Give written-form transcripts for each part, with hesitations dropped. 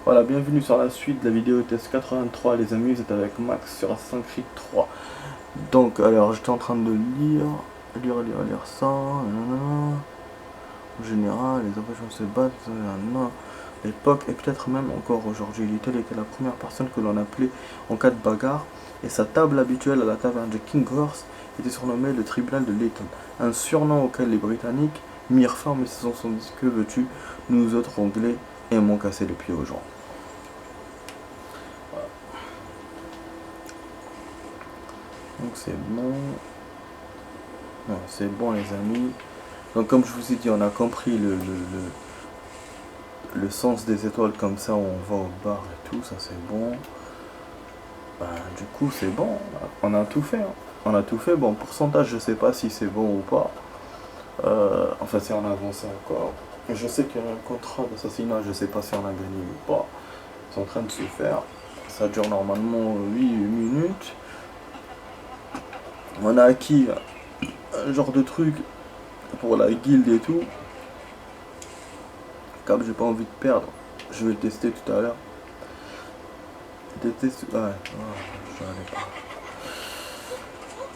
Voilà, bienvenue sur la suite de la vidéo test 83 les amis, vous êtes avec Max sur Assassin's Creed 3. Donc, alors j'étais en train de lire ça, nanana. En général, les opérations se battent, nanana. L'époque et peut-être même encore aujourd'hui. Little était la première personne que l'on appelait en cas de bagarre, et sa table habituelle à la taverne de King Horse était surnommée le tribunal de Little, un surnom auquel les Britanniques mirent fin, mais ce sont dit que veux-tu, nous autres anglais aimons casser les pieds aux gens. Donc c'est bon. Non, c'est bon les amis. Donc comme je vous ai dit, on a compris le sens des étoiles comme ça, on va au bar et tout, ça c'est bon. Ben, du coup c'est bon, on a tout fait. Hein. On a tout fait, bon pourcentage je sais pas si c'est bon ou pas. Enfin si on a avancé encore. Je sais qu'il y a un contrat d'assassinat, je sais pas si on a gagné ou pas. C'est en train de se faire. Ça dure normalement 8 minutes. On a acquis un genre de truc pour la guilde et tout. Comme j'ai pas envie de perdre, je vais le tester tout à l'heure.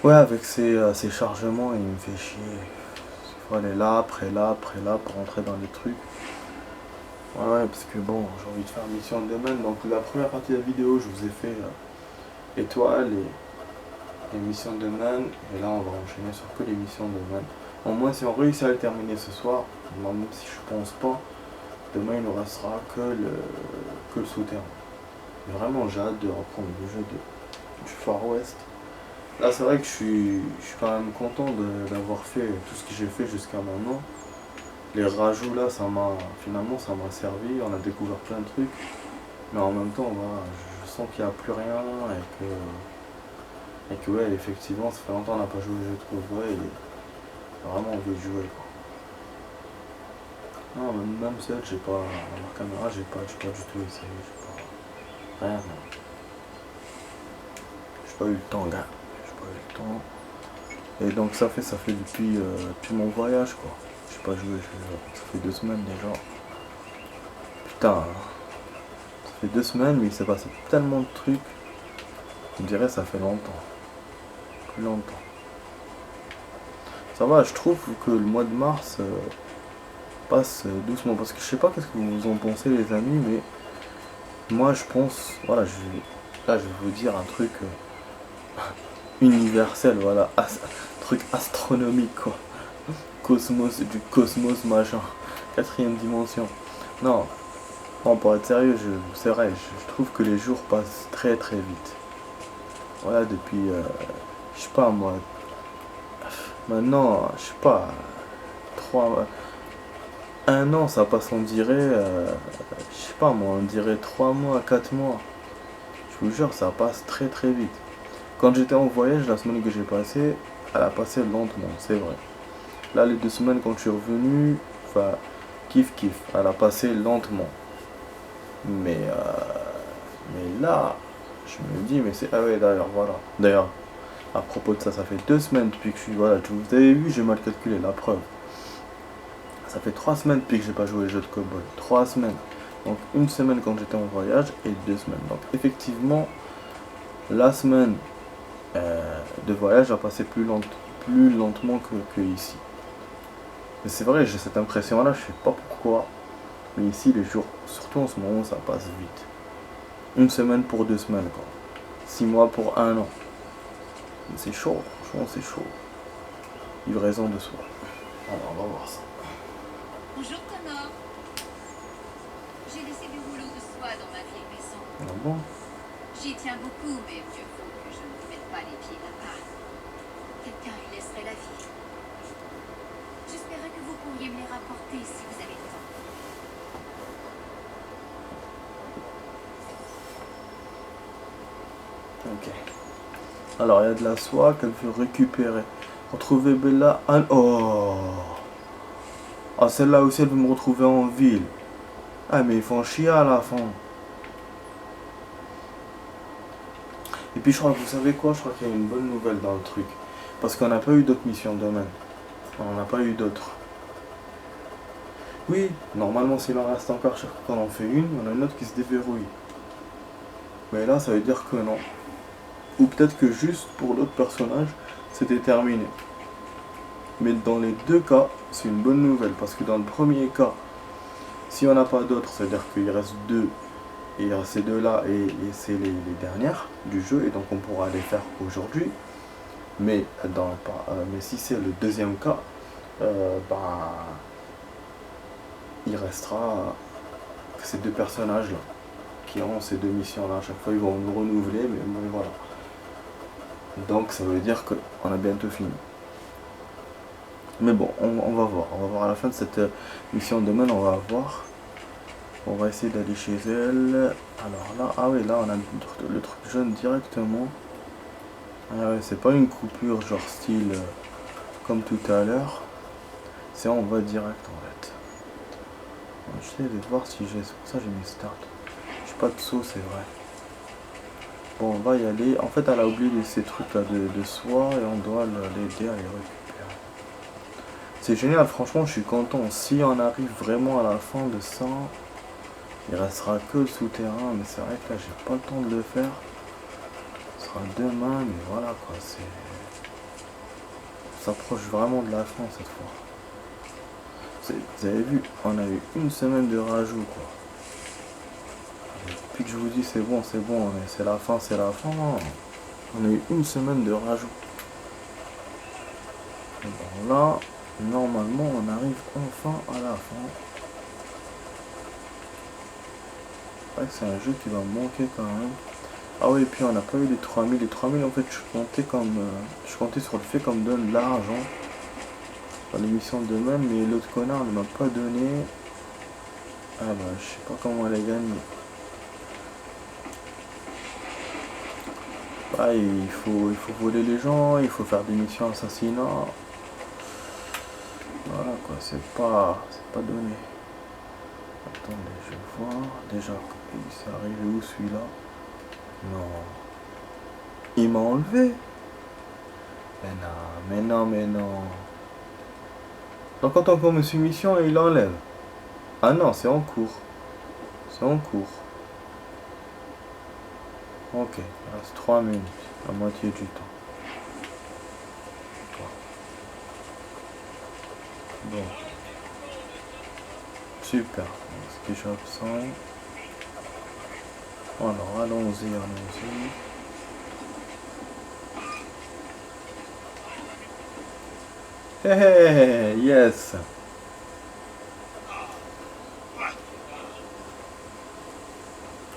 Ouais, avec ces chargements, il me fait chier. Il faut aller là, après là, après là pour rentrer dans les trucs. Ouais, parce que bon, j'ai envie de faire mission de domaine. Donc la première partie de la vidéo, je vous ai fait étoiles et missions de domaine. Et là, on va enchaîner sur que les missions de domaine. Au moins, si on réussit à le terminer ce soir, même si je pense pas, demain il ne restera que le souterrain. Mais vraiment, j'ai hâte de reprendre le jeu du Far West. Là, c'est vrai que je suis quand même content d'avoir fait tout ce que j'ai fait jusqu'à maintenant. Les rajouts là, finalement, ça m'a servi. On a découvert plein de trucs. Mais en même temps, voilà, je sens qu'il n'y a plus rien et que ouais, effectivement, ça fait longtemps qu'on n'a pas joué au jeu de cowboy et j'ai vraiment envie de jouer, quoi. Non, même celle, j'ai pas. La caméra, j'ai pas du tout essayé. J'ai pas. Rien. J'ai pas eu le temps, gars. J'ai pas eu le temps. Et donc ça fait depuis mon voyage, quoi. J'ai pas joué, ça fait 2 semaines déjà. Putain, hein. Ça fait 2 semaines, mais il s'est passé tellement de trucs. On dirait ça fait longtemps. Plus longtemps. Ça va, je trouve que le mois de mars passe doucement. Parce que je sais pas qu'est-ce que vous en pensez les amis, mais moi je pense, voilà, là je vais vous dire un truc universel, voilà, truc astronomique quoi. Cosmos, du cosmos machin, quatrième dimension. Non, bon, pour être sérieux, c'est vrai, je trouve que les jours passent très très vite. Voilà, depuis, je sais pas moi, maintenant, je sais pas, 1 an ça passe, on dirait, je sais pas moi, on dirait 3 mois, 4 mois. Je vous jure, ça passe très très vite. Quand j'étais en voyage, la semaine que j'ai passée, elle a passé lentement, c'est vrai. Là, les 2 semaines quand je suis revenu, enfin, kiff kiff, elle a passé lentement. Mais là, je me dis, mais c'est. Ah ouais, d'ailleurs, voilà. D'ailleurs, à propos de ça, ça fait 2 semaines depuis que je suis. Voilà, vous avez vu, j'ai mal calculé, la preuve. Ça fait 3 semaines depuis que j'ai pas joué au jeu de cowboy. 3 semaines. Donc, une semaine quand j'étais en voyage et 2 semaines. Donc, effectivement, la semaine de voyage a passé plus lentement que ici. Mais c'est vrai, j'ai cette impression là, je sais pas pourquoi. Mais ici, les jours, surtout en ce moment, ça passe vite. Une semaine pour 2 semaines, quoi. 6 mois pour 1 an. C'est chaud, franchement, c'est chaud. Livraison de soi. Alors, on va voir ça. Bonjour Connor. J'ai laissé du rouleau de soie dans ma vieille maison. Ah bon? J'y tiens beaucoup, mais mieux vaut que je ne mette pas les pieds là-bas. Quelqu'un y laisserait la vie. J'espérais que vous pourriez me les rapporter si vous avez le temps. Ok. Alors, il y a de la soie qu'elle veut récupérer. Retrouver Bella. Oh! Ah, celle-là aussi, elle veut me retrouver en ville. Ah, mais ils font chier à la fin. Et puis, je crois que vous savez quoi? Je crois qu'il y a une bonne nouvelle dans le truc. Parce qu'on n'a pas eu d'autres missions de domaine. On n'en a pas eu d'autres. Oui, normalement s'il en reste encore chaque fois qu'on en fait une, on a une autre qui se déverrouille. Mais là ça veut dire que non. Ou peut-être que juste pour l'autre personnage, c'était terminé. Mais dans les deux cas, c'est une bonne nouvelle. Parce que dans le premier cas, si on n'a pas d'autres, c'est-à-dire qu'il reste deux. Et il y a ces deux-là et c'est les dernières du jeu. Et donc on pourra les faire aujourd'hui. Mais, mais si c'est le deuxième cas, il restera que ces deux personnages-là qui auront ces deux missions-là. À chaque fois, ils vont nous renouveler, mais bon, voilà. Donc, ça veut dire qu'on a bientôt fini. Mais bon, on va voir. On va voir à la fin de cette mission demain, on va voir. On va essayer d'aller chez elle. Alors là, ah oui, là, on a le truc jaune directement. Ah ouais, c'est pas une coupure genre style comme tout à l'heure. C'est on va direct en fait. J'essaie de voir si j'ai... C'est pour ça que j'ai mis start. J'ai pas de saut, c'est vrai. Bon, on va y aller. En fait, elle a oublié ces trucs là de soie et on doit l'aider à les récupérer. C'est génial, franchement, je suis content. Si on arrive vraiment à la fin de ça, il restera que le souterrain. Mais c'est vrai que là, j'ai pas le temps de le faire. Ce sera demain, mais voilà quoi. On s'approche vraiment de la fin cette fois. Vous avez vu, on a eu une semaine de rajout quoi. Depuis que je vous dis c'est bon, c'est la fin, c'est la fin. On a eu une semaine de rajout. Et bon là, normalement on arrive enfin à la fin. C'est vrai que c'est un jeu qui va me manquer quand même. Ah oui, et puis on n'a pas eu les 3000. Les 3000 en fait je comptais sur le fait qu'on me donne de l'argent dans l'émission de demain, mais l'autre connard ne m'a pas donné. Ah bah je sais pas comment elle a gagné. Ah, il faut voler les gens, il faut faire des missions assassinats. Voilà quoi, c'est pas donné. Attendez, je vais voir. Déjà, il s'est arrivé où celui-là? Non. Il m'a enlevé. Mais non. Donc quand on me soumission, il enlève. Ah non, c'est en cours. C'est en cours. Ok, il reste 3 minutes, la moitié du temps. Bon. Super. C'est déjà absent. Alors, allons-y. Hey, yes.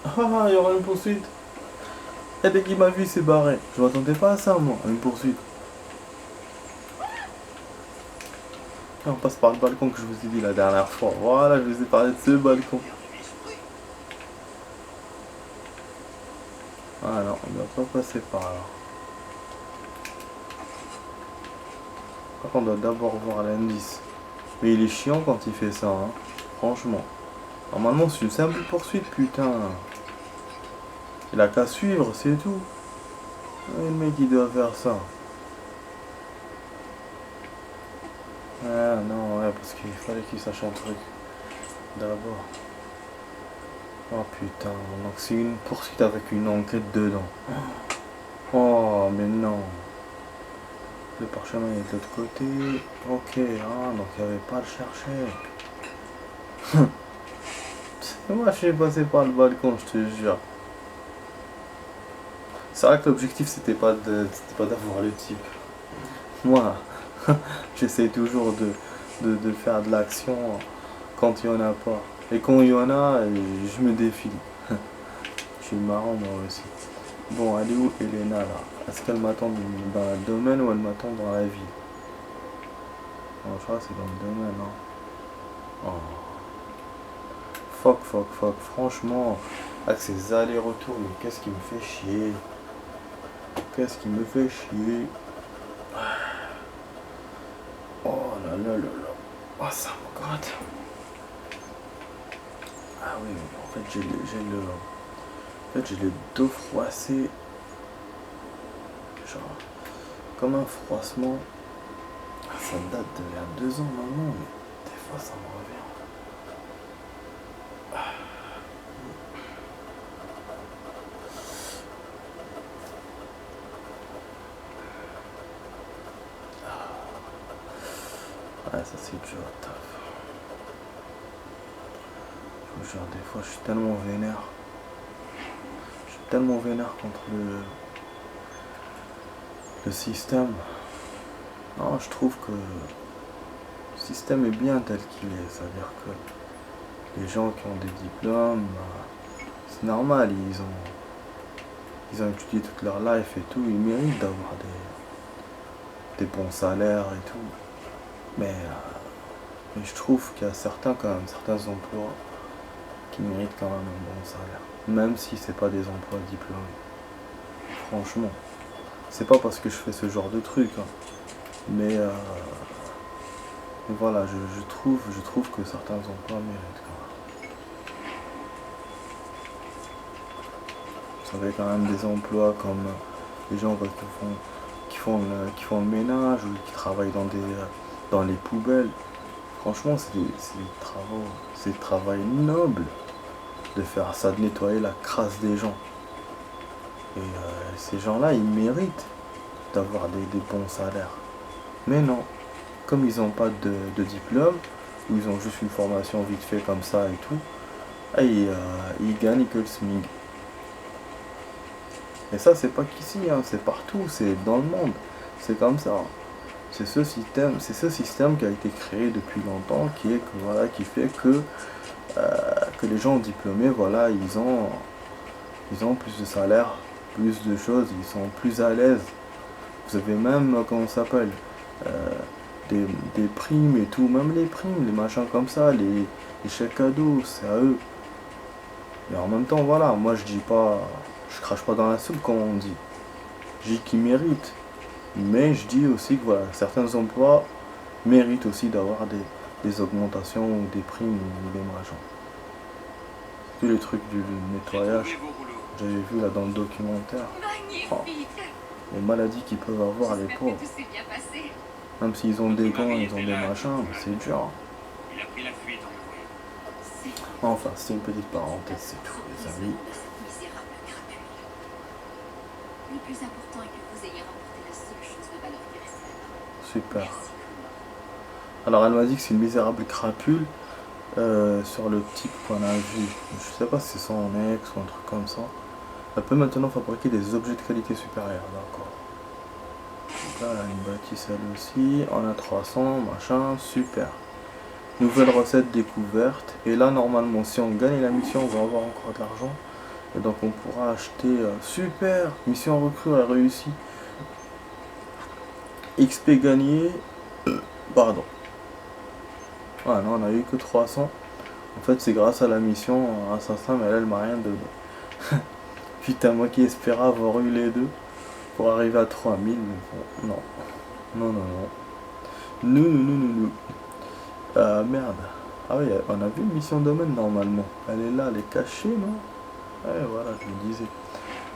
Ah, il y aura une poursuite. Et dès qu'il m'a vu, il s'est barré. Je m'attendais pas à ça, moi, une poursuite. Et on passe par le balcon que je vous ai dit la dernière fois. Voilà, je vous ai parlé de ce balcon. Ah non, on ne doit pas passer par là. Par contre, on doit d'abord voir l'indice. Mais il est chiant quand il fait ça, hein. Franchement. Normalement, c'est une simple poursuite, putain. Il a qu'à suivre, c'est tout. Et le mec, il doit faire ça. Ah non, ouais, parce qu'il fallait qu'il sache un truc. D'abord. Oh putain, donc c'est une poursuite avec une enquête dedans. Oh, mais non. Le parchemin est de l'autre côté. Ok, ah, donc il n'y avait pas à le chercher. Moi, je suis passé par le balcon, je te jure. C'est vrai que l'objectif, c'était pas d'avoir le type. Moi, j'essaie toujours de faire de l'action quand il n'y en a pas. Et quand il y en a, je me défile. Je suis marrant moi aussi. Bon, elle est où Elena là? Est-ce qu'elle m'attend dans le domaine ou elle m'attend dans la ville? Non, je crois que c'est dans le domaine, non? Oh. Fuck. Franchement, avec ces allers-retours, mais qu'est-ce qui me fait chier? Oh là. Oh, ça me gratte. Ah oui, en fait, j'ai le dos froissé. Genre, comme un froissement. Ça date d'il y a 2 ans maintenant, mais des fois ça me revient. Ça c'est dur, taf. Je vous jure, des fois je suis tellement vénère. Je suis tellement vénère contre le système. Non, je trouve que le système est bien tel qu'il est. C'est-à-dire que les gens qui ont des diplômes, c'est normal, ils ont étudié toute leur life et tout, ils méritent d'avoir des bons salaires et tout. Mais je trouve qu'il y a certains emplois qui méritent quand même un bon salaire. Même si c'est pas des emplois diplômés. Franchement. C'est pas parce que je fais ce genre de truc. Hein. Mais voilà, je trouve que certains emplois méritent quand même. Vous savez quand même des emplois comme les gens qui font le ménage ou qui travaillent dans les poubelles. Franchement, c'est des travail noble de faire ça, de nettoyer la crasse des gens. Et ces gens-là, ils méritent d'avoir des bons salaires. Mais non, comme ils n'ont pas de diplôme, ou ils ont juste une formation vite fait comme ça et tout, ils gagnent que le SMIC. Et ça, c'est pas qu'ici, hein, c'est partout, c'est dans le monde. C'est comme ça. C'est ce système qui a été créé depuis longtemps, qui fait que les gens diplômés, voilà, ils ont plus de salaire, plus de choses, ils sont plus à l'aise. Vous avez même, comment ça s'appelle, des primes et tout, même les primes, les machins comme ça, les chèques cadeaux, c'est à eux. Mais en même temps, voilà, moi je crache pas dans la soupe comme on dit. Je dis qu'ils méritent. Mais je dis aussi que voilà, certains emplois méritent aussi d'avoir des augmentations ou des primes ou des machins. Tous les trucs du nettoyage, j'avais vu là dans le documentaire. Oh, les maladies qu'ils peuvent avoir les pauvres. Même s'ils ont des gants, ils ont des machins, mais c'est dur. Enfin, c'est une petite parenthèse, c'est tout les amis. Le plus important est que vous ayez remporté la seule chose de valeur qui reste là-bas. Super. Alors elle m'a dit que c'est une misérable crapule sur le type qu'on a vu. Je sais pas si c'est son ex ou un truc comme ça. Elle peut maintenant fabriquer des objets de qualité supérieure, d'accord. Donc là elle a une bâtisse elle aussi. On a 300, machin, super. Nouvelle recette découverte. Et là normalement si on gagne la mission on va avoir encore de l'argent. Et donc on pourra acheter super, mission recrue a réussi. XP gagné. Pardon. Ah non, on a eu que 300. En fait c'est grâce à la mission assassin, mais là elle m'a rien donné. Putain, moi qui espérais avoir eu les deux pour arriver à 3000, mais bon, non. Non, non, non. Nous. Merde. Ah oui, on a vu une mission domaine normalement. Elle est là, elle est cachée, non? Ouais, voilà, je le disais.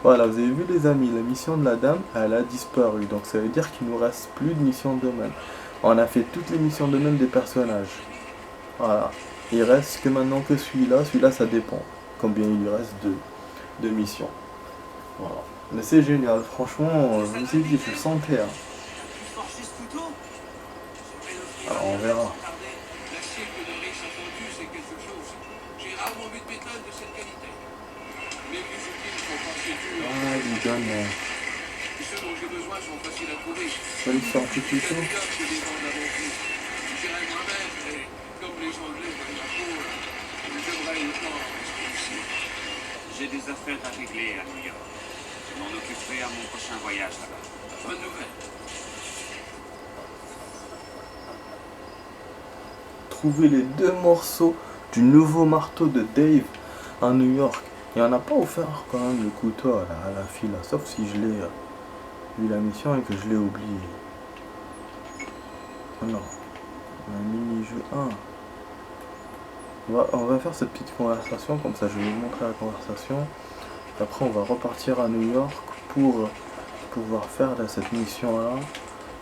Voilà, vous avez vu les amis, la mission de la dame, elle a disparu. Donc ça veut dire qu'il nous reste plus de missions de domaine. On a fait toutes les missions de domaine des personnages. Voilà. Il reste que maintenant que celui-là. Celui-là, ça dépend. Combien il lui reste de missions. Voilà. Mais c'est génial, franchement, je vous ai dit, je le sentais. Hein. Alors on verra. Ah, il donne. Ça lui sort tout plus tôt. J'ai des affaires à régler à New York. Je m'en occuperai à mon prochain voyage là-bas. Bonne nouvelle. Trouver les 2 morceaux du nouveau marteau de Dave à New York. Et on n'a pas offert quand même le couteau à la fille là, sauf si je l'ai vu la mission et que je l'ai oublié. Oh non, un mini-jeu 1. On va faire cette petite conversation, comme ça je vais vous montrer la conversation. Après on va repartir à New York pour pouvoir faire là, cette mission là.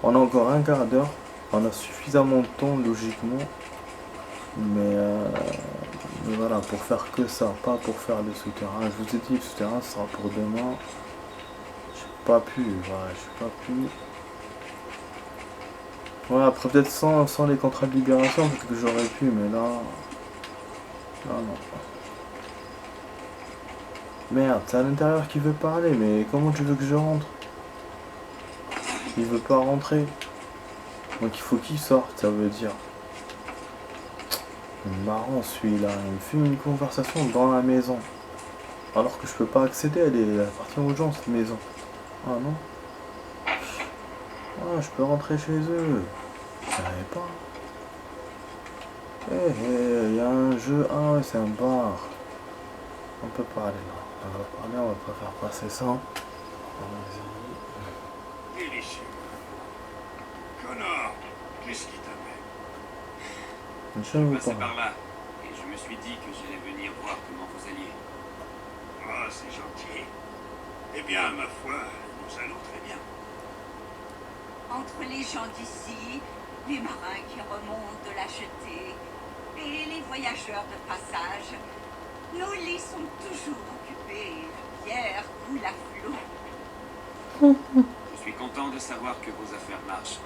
On a encore un quart d'heure, on a suffisamment de temps logiquement. Mais voilà, pour faire que ça, pas pour faire le souterrain. Je vous ai dit, le souterrain sera pour demain. J'ai pas pu, voilà, j'ai pas pu. Ouais, après peut-être sans les contrats de libération, peut-être que j'aurais pu, mais là... Là, non. Merde, c'est à l'intérieur qui veut parler, mais comment tu veux que je rentre? Il veut pas rentrer. Donc il faut qu'il sorte, ça veut dire. Marrant celui-là, il me fait une conversation dans la maison. Alors que je peux pas accéder, elle appartient aux gens cette maison. Ah non? Ah, je peux rentrer chez eux. Je savais pas. Il y a un jeu. Ah ouais, c'est un bar. On peut parler là. On va parler, on va pas faire passer ça. Délicieux. Connor, qu'est-ce qui t'amène? Je Je ne passais pas. par là et je me suis dit que j'allais venir voir comment vous alliez. Oh, c'est gentil. Eh bien, ma foi, nous allons très bien. Entre les gens d'ici, les marins qui remontent de la jetée et les voyageurs de passage, nos lits sont toujours occupés. Pierre coule à flot. Je suis content de savoir que vos affaires marchent.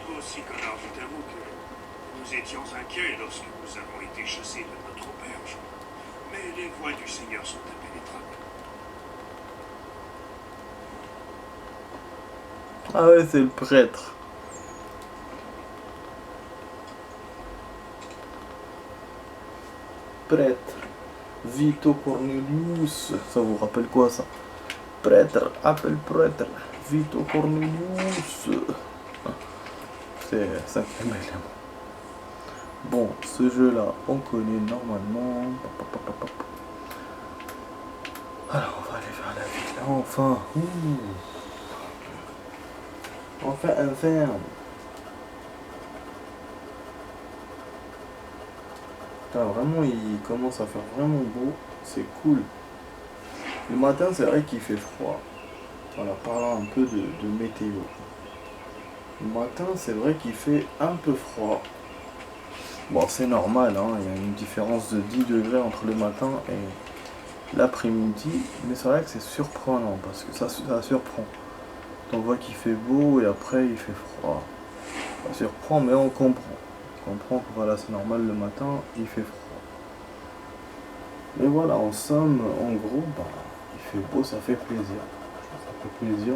Nous aussi, Connor, je t'avoue que nous étions inquiets lorsque nous avons été chassés de notre auberge. Mais les voies du Seigneur sont impénétrables. Ah ouais, c'est le prêtre. Prêtre. Vito Cornelius. Ça vous rappelle quoi ça? Prêtre, appelle prêtre. Vito Cornelius. C'est cinquième élément. Bon, ce jeu-là, on connaît normalement. Alors, on va aller faire la ville là, enfin. Enfin, un ferme. Putain, vraiment, il commence à faire vraiment beau. C'est cool. Le matin, c'est vrai qu'il fait froid. Voilà, parlant un peu de météo. Le matin, c'est vrai qu'il fait un peu froid. Bon, c'est normal, hein. Il y a une différence de 10 degrés entre le matin et l'après-midi. Mais c'est vrai que c'est surprenant, parce que ça surprend. On voit qu'il fait beau et après il fait froid. Ça surprend, mais on comprend. On comprend que voilà, c'est normal, le matin, il fait froid. Mais voilà, en somme, en gros, bah, il fait beau, ça fait plaisir. Ça fait plaisir.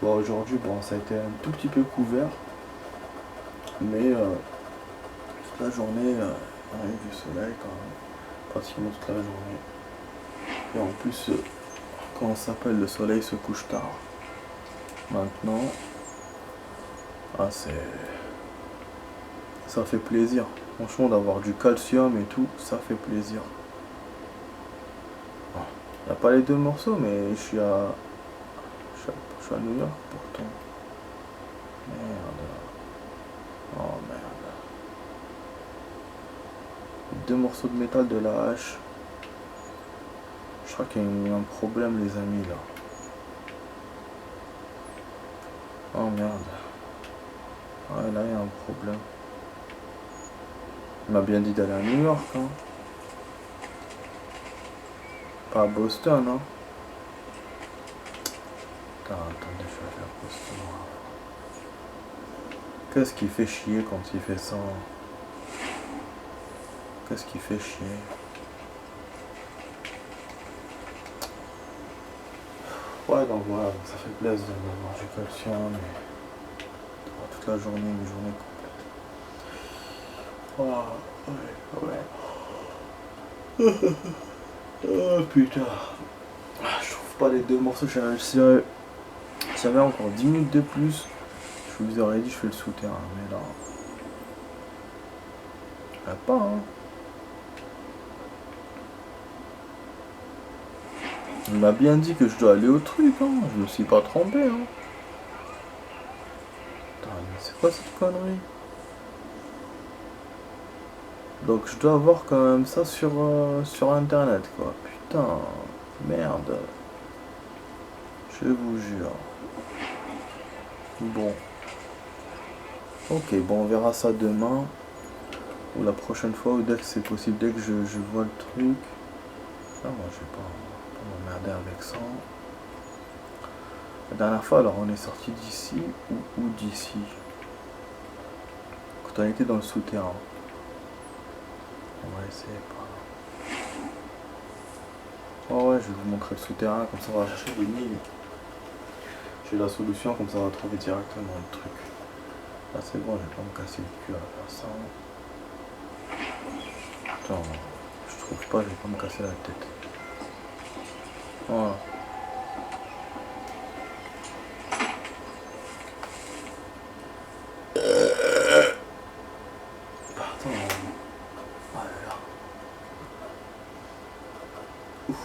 Bon, aujourd'hui, bon, ça a été un tout petit peu couvert. Mais toute la journée, on a eu du soleil quand même. Pratiquement toute la journée. Et en plus, quand on s'appelle, le soleil se couche tard. Maintenant, ah, ça fait plaisir. Franchement, d'avoir du calcium et tout, ça fait plaisir. Il n'y a pas les deux morceaux, mais je suis à New York pourtant. Merde. Oh merde. Deux morceaux de métal de la hache. Je crois qu'il y a un problème, les amis, là. Oh merde. Ouais, là il y a un problème. Il m'a bien dit d'aller à New York, hein. Pas à Boston, hein. Attendez, je vais aller à Boston. Qu'est-ce qui fait chier quand il fait ça? Qu'est-ce qui fait chier? Ouais, donc voilà, ça fait plaisir d'avoir du calcium et toute la journée, une journée complète. Oh, ouais. Oh putain. Je trouve pas les deux morceaux. Si j'avais encore 10 minutes de plus, je vous aurais dit je fais le souterrain, mais là. Il n'y a pas, hein. Il m'a bien dit que je dois aller au truc, hein. Je me suis pas trompé, hein. Putain, mais c'est quoi cette connerie? Donc je dois avoir quand même ça sur internet, quoi. Putain, merde. Je vous jure. Bon. Ok, bon, on verra ça demain. Ou la prochaine fois, ou dès que c'est possible, dès que je vois le truc. Ah, moi, je vais pas m'emmerder avec ça. La dernière fois, alors on est sorti d'ici ou d'ici. Quand on était dans le souterrain. On va essayer par là. Oh ouais, je vais vous montrer le souterrain, comme ça on va chercher l'énigme. J'ai la solution, comme ça on va trouver directement le truc. Là c'est bon, je vais pas me casser le cul à faire ça. Attends, je trouve pas, je vais pas me casser la tête. Voilà. Pardon. Voilà. Ouf.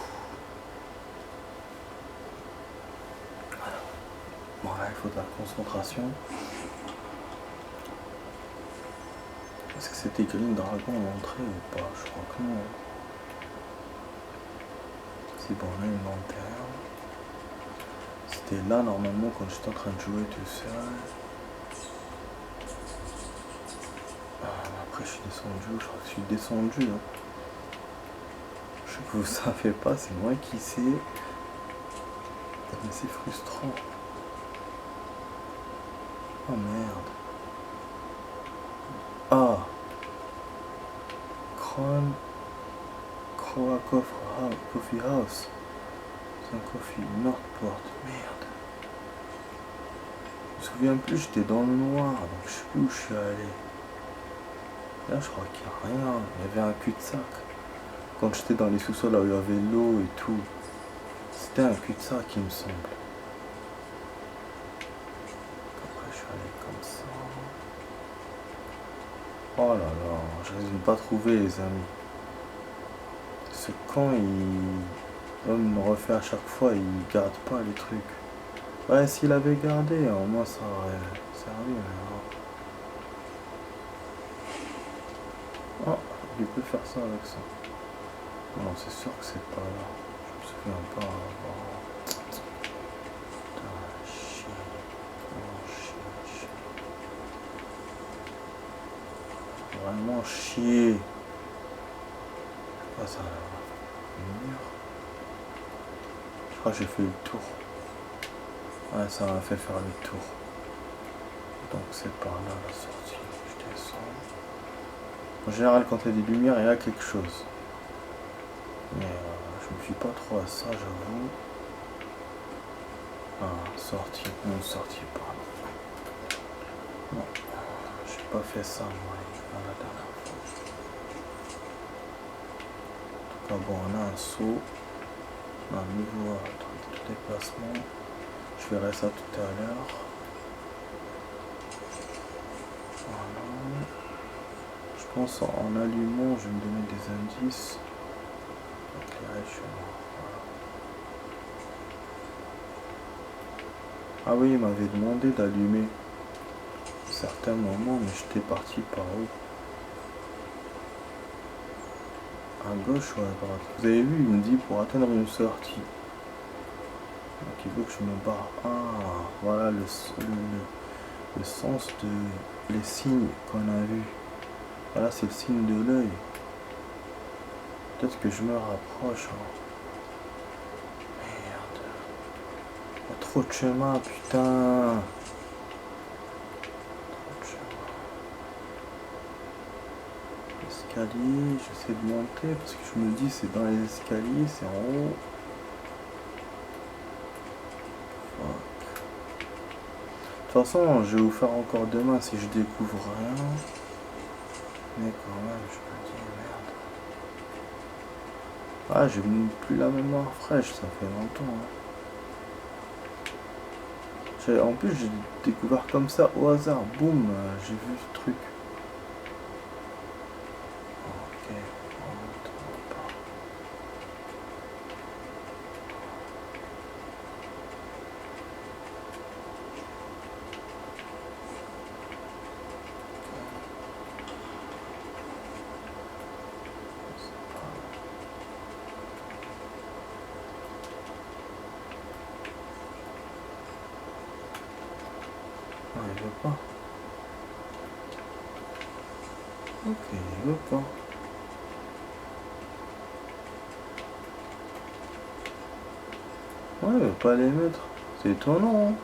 Voilà. Bon là il faut de la concentration. Est-ce que c'était écrit dragon à l'entrée ou pas? Je crois que non. C'est bon, là une lanterne. C'était là normalement quand j'étais en train de jouer tout seul. Après je suis descendu, je crois que je suis descendu. Hein. Je sais que vous savez pas, c'est moi qui sais. Mais c'est frustrant. Oh merde. Ah. Croa Coffee House. C'est un coffee Northport. Merde. Je me souviens plus, j'étais dans le noir, donc je sais plus où je suis allé. Là je crois qu'il n'y a rien. Il y avait un cul-de-sac. Quand j'étais dans les sous-sols là où il y avait l'eau et tout. C'était un cul-de-sac il me semble. Après je suis allé comme ça. Oh là là, je risque de ne pas trouver les amis. Ce camp il me refait à chaque fois, il garde pas les trucs. Ouais, s'il avait gardé, au moins ça aurait servi. Mais oh, il peut faire ça avec ça. Non, c'est sûr que c'est pas là. Je me souviens pas. Oh. Putain, chier. Oh, chier. Vraiment chier. Ah, ça mur. Je crois que j'ai fait le tour. Ouais, ça m'a fait faire le tour. Donc c'est par là la sortie. Je descends. En général, quand il y a des lumières, il y a quelque chose. Mais je me suis pas trop à ça, j'avoue. Ah, sortie. Non, sortie par là. Non, j'ai pas fait ça, moi, la dernière fois. En tout cas, bon, on a un saut. On a un nouveau truc de déplacement. Je verrai ça tout à l'heure. Voilà. Je pense en allumant, je vais me donner des indices. Éclairage, voilà. Ah oui, il m'avait demandé d'allumer certains moments, mais j'étais parti par où? À gauche ou à droite? Vous avez vu, il me dit pour atteindre une sortie. Donc il veut que je me barre. Ah, voilà le sens de les signes qu'on a vus. Voilà, c'est le signe de l'œil. Peut-être que je me rapproche. Hein. Merde. Il y a trop de chemin, putain. Trop de chemin. Escalier, j'essaie de monter parce que je me dis c'est dans les escaliers, c'est en haut. De toute façon, je vais vous faire encore demain si je découvre rien. Mais quand même, je me dis merde. Ah, j'ai plus la mémoire fraîche, ça fait longtemps. Hein. En plus, j'ai découvert comme ça au hasard. Boum, j'ai vu ce truc. Ok, on pas. Ah, il veut pas. Ok, il veut pas. Ouais, il veut pas les mettre. C'est étonnant. Hein.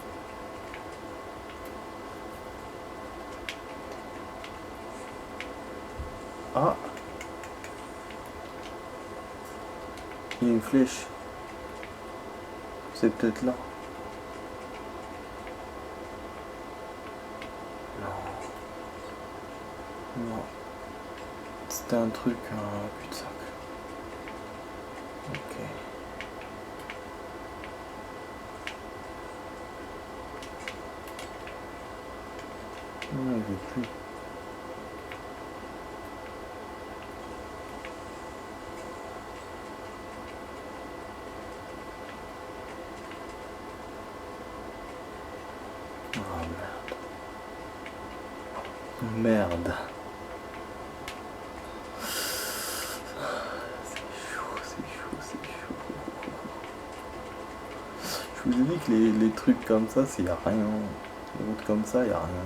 Ah. Il y a une flèche. C'est peut-être là. Non. C'était un truc, un cul-de-sac. Ok. Non, il veut plus. Ah merde. Merde. Je vous ai dit que les trucs comme ça, c'est y a rien. Les routes comme ça, y a rien.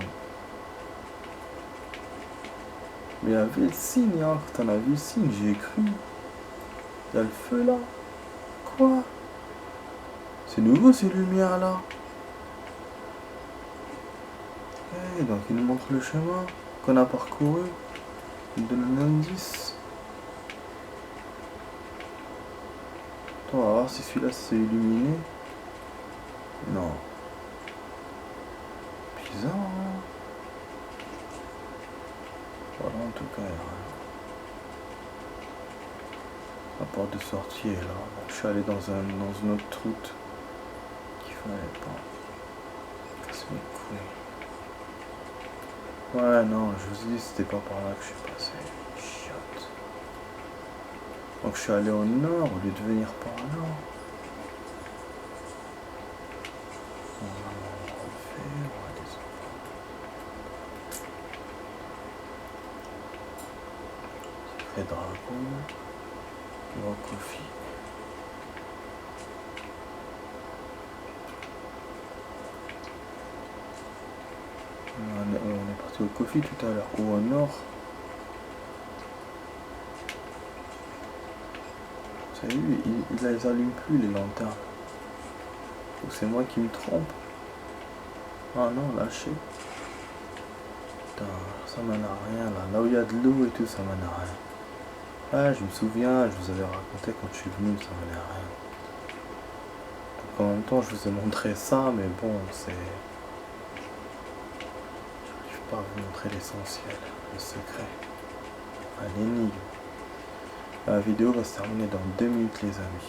Mais il y avait le signe, hein. Quand on a vu le signe, j'y ai cru. Il y a le feu là. Quoi? C'est nouveau ces lumières là. Hey, donc il nous montre le chemin qu'on a parcouru. Il donne un indice. Attends, on va voir si celui-là c'est illuminé. Non. Bizarre, hein. Voilà, en tout cas, il y a rien. La porte de sortie est là. Donc, je suis allé dans une autre route qu'il fallait pas. Casse mes couilles. Ouais, non, je vous ai dit, c'était pas par là que je suis passé. Chiotte. Donc, je suis allé au nord au lieu de venir par là. Et dragon, au coffee. On est parti au coffee tout à l'heure, ou au nord. Vous avez vu, il les allume plus les lanternes. Ou c'est moi qui me trompe. Ah non, lâché. Putain, ça mène à rien là. Là où il y a de l'eau et tout, ça mène à rien. Ah, je me souviens, je vous avais raconté quand je suis venu, ça valait rien. Donc en même temps, je vous ai montré ça, mais bon, c'est... Je n'arrive pas à vous montrer l'essentiel, le secret, l'énigme. La vidéo va se terminer dans 2 minutes, les amis.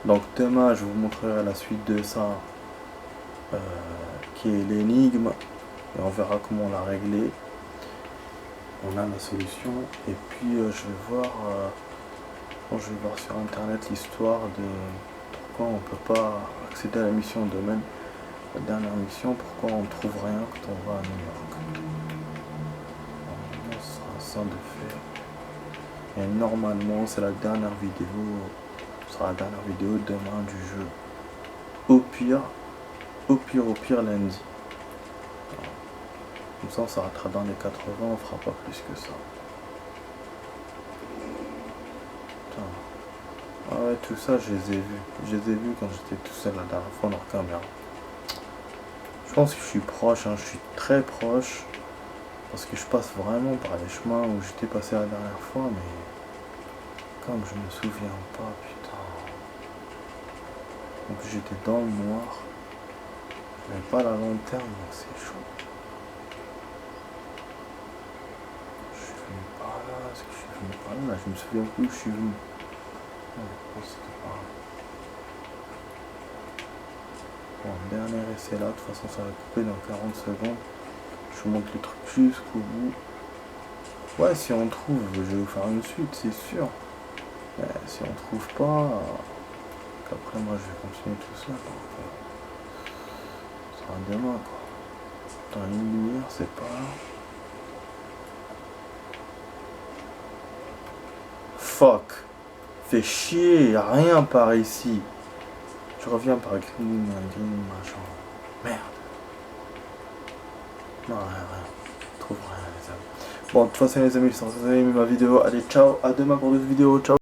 Donc demain, je vous montrerai la suite de ça, qui est l'énigme, et on verra comment on l'a réglé. On a la solution, et puis je vais voir sur internet l'histoire de pourquoi on peut pas accéder à la mission domaine, la dernière mission, pourquoi on trouve rien quand on va à New York. Normalement ce sera ça de fait, et normalement c'est la dernière vidéo, ce sera la dernière vidéo demain du jeu, au pire lundi. Comme ça, on s'arrêtera dans les 80, on fera pas plus que ça. Putain. Ah ouais, tout ça, je les ai vus. Je les ai vus quand j'étais tout seul la dernière fois dans la caméra. Je pense que je suis proche, hein, je suis très proche. Parce que je passe vraiment par les chemins où j'étais passé la dernière fois, mais... Comme je me souviens pas, putain. Donc j'étais dans le noir. Je n'avais pas la lanterne, donc c'est chaud. Est-ce que je suis venu par là? Je me souviens plus où je suis venu. Non, je pense que c'était par là. Bon, dernier essai là, de toute façon ça va couper dans 40 secondes. Je vous montre le truc jusqu'au bout. Ouais, si on trouve, je vais vous faire une suite, c'est sûr. Mais si on trouve pas, qu'après moi je vais continuer tout ça. Donc, ça sera demain quoi. Dans une lumière, c'est pas là. Fuck. Fait chier, y a rien par ici. Je reviens par green machin. Merde. Non, rien. Je trouve rien les amis. Bon, de toute façon les amis, si vous avez aimé ma vidéo, allez ciao, à demain pour d'autres vidéos, ciao.